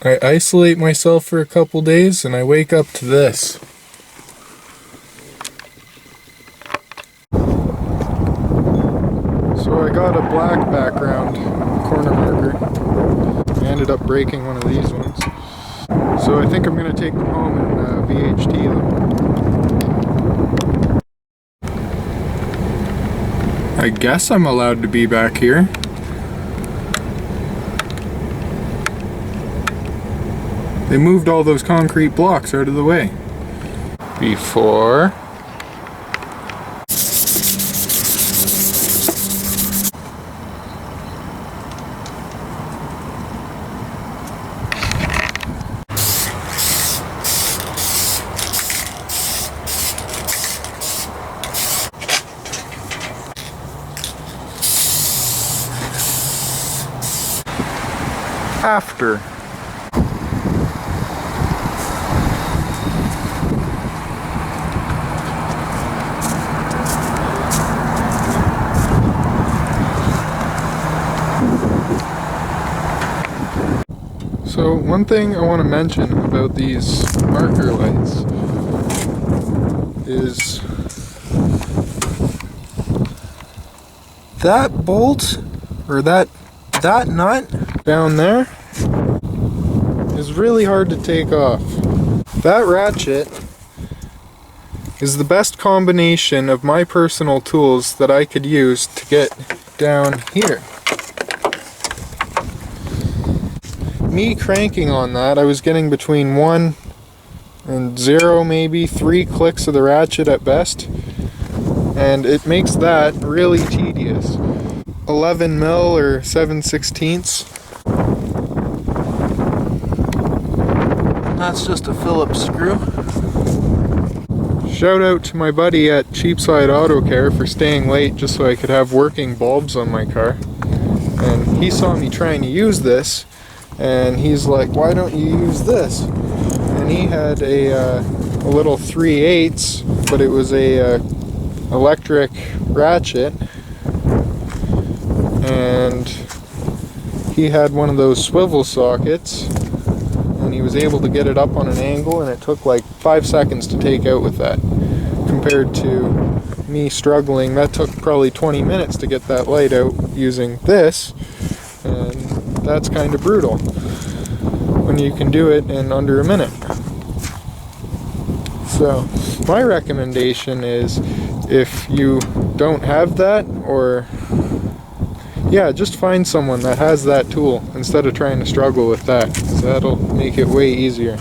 I isolate myself for a couple days and I wake up to this. So I got a black background corner marker. I ended up breaking one of these ones. So I think I'm going to take them home and VHT them. I guess I'm allowed to be back here. They moved all those concrete blocks out of the way. Before. After. So one thing I want to mention about these marker lights is that bolt or that nut down there is really hard to take off. That ratchet is the best combination of my personal tools that I could use to get down here. Me cranking on that, I was getting between 1 and 0, maybe 3 clicks of the ratchet at best, and it makes that really tedious. 11 mil or 7/16. That's just a Phillips screw. Shout out to my buddy at Cheapside Auto Care for staying late just so I could have working bulbs on my car. And he saw me trying to use this, and he's like, why don't you use this? And he had a little 3/8, but it was a electric ratchet, and he had one of those swivel sockets, and he was able to get it up on an angle, and it took like 5 seconds to take out with that, compared to me struggling. That took probably 20 minutes to get that light out using this, and that's kind of brutal when you can do it in under a minute. So my recommendation is, if you don't have that, or yeah, just find someone that has that tool instead of trying to struggle with that, because that'll make it way easier.